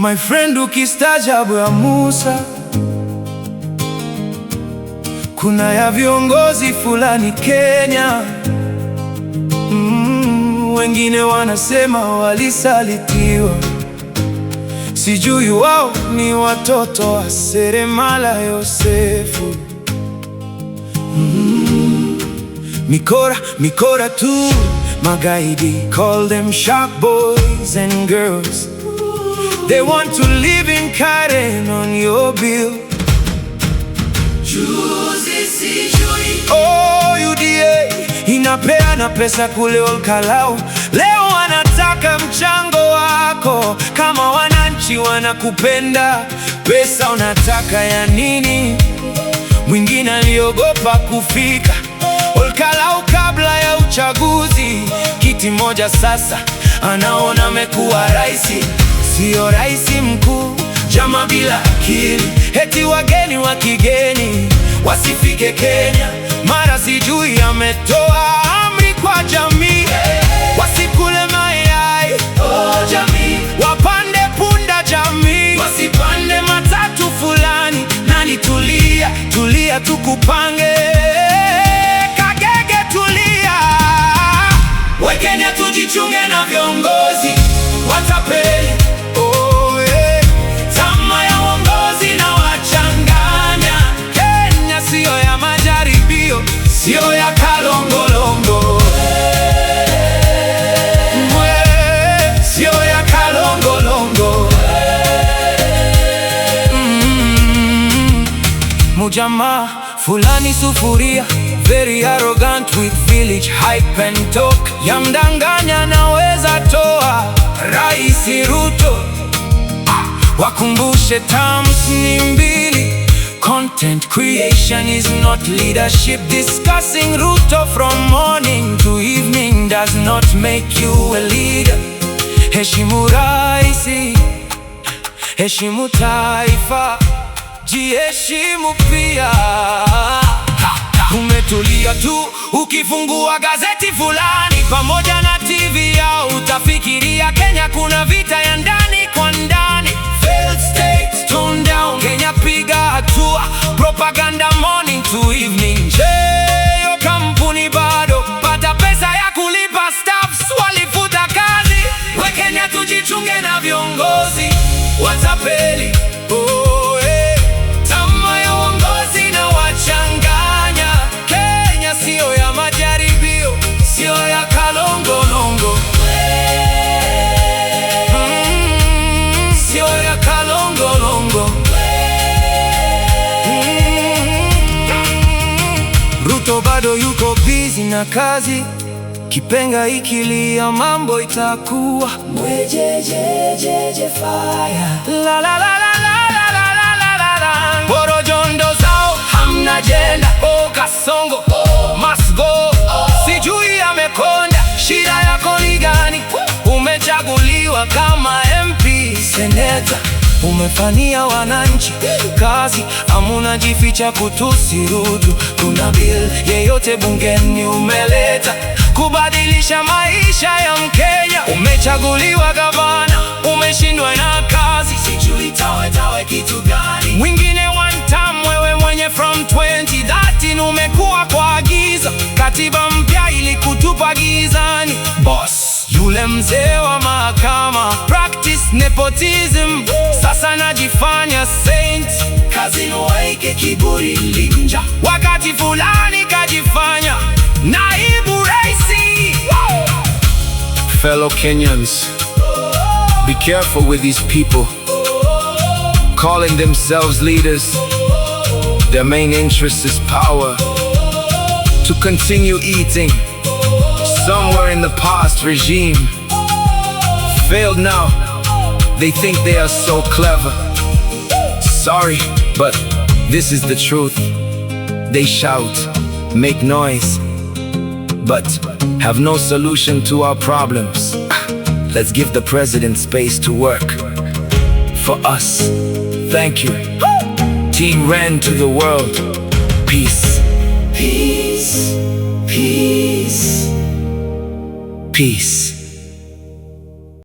My friend, ukistaajabu ya Musa, kuna ya viongozi fulani Kenya. Wengine wanasema walisalitiwa, sijui wao ni watoto wa seremala Yosefu. Mikora tu magaidi, call them shark boys and girls. They want to live in Karen on your bill. Oh, UDA inapeana pesa kule Olkalau. Leo wanataka mchango wako. Kama wananchi wanakupenda, pesa unataka ya nini? Mwingine aliogopa kufika Olkalau kabla ya uchaguzi. Kiti moja sasa anaona amekuwa raisi. Sio raisi mkuu, jama bila akili. Eti wageni wa kigeni wasifike Kenya. Mara sijui ametoa amri kwa jamii, wasikule mayai. Oh, jamii wapande punda, jamii wasipande matatu fulani. Nani tulia tukupange. Kagege tulia. Wakenya tujichunge na viongozi watapeli. Tamaa ya uongozi na wachanganya. Kenya sio ya majaribio, sio ya kalongolongo. Sio ya kalongolongo. Mujamaa fulani sufuria, very arrogant with village hype and talk. Yamdanganya naweza toa Rais Ruto. Wakumbushe terms ni mbili. Content creation is not leadership. Discussing Ruto from morning to evening does not make you a leader. Heshimu raisi, heshimu taifa, jiheshimu pia. Umetulia tu ukifungua gazeti fulani pamoja na TV yao, utafikiria Kenya kuna vita ya ndani kwa ndani. Failed states tone down, Kenya piga hatua. Propaganda morning to evening. Yo kampuni bado pata pesa ya kulipa staffs, walifuta kazi. We Kenya tujichunge na viongozi watapeli. Tamaa ya uongozi na wachanganya. Kenya sio ya majaribio, sio ya kalongolongo. Sio ya kalongolongo. Ruto bado yuko busy na kazi. Kipenga ikilia mambo itakuwa mwejejejeje fire. La la la la la la la la la la. Porojondo zao hamna jenda. Oh, Kasongo must go. Sijui amekonda, shida yako ni gani? Umechaguliwa kama MP seneta, umefanyia wananchi kazi. Amuna jificha kutusi Ruto. Kuna bill yeyote bungeni umeleta kubadilisha maisha ya Mkenya? Umechaguliwa gavana, umeshindwa na kazi. Sijui tawe kitu gani? Mwingine one time, wewe mwenye from 2013 umekuwa kwa giza. Katiba mpya ili kutupa gizani. Boss yule mzee wa mahakama practice nepotism. Sasa najifanya saint, kazi nowaike kiburi linja. Wakati fulani kajifanya naibu raisi. Fellow Kenyans, be careful with these people calling themselves leaders. Their main interest is power, to continue eating. Somewhere in the past regime failed now. They think they are so clever. Sorry, but this is the truth. They shout, make noise, but have no solution to our problems. Let's give the president space to work for us. Thank you. Team Ren to the world. Peace. Peace. Peace. Peace.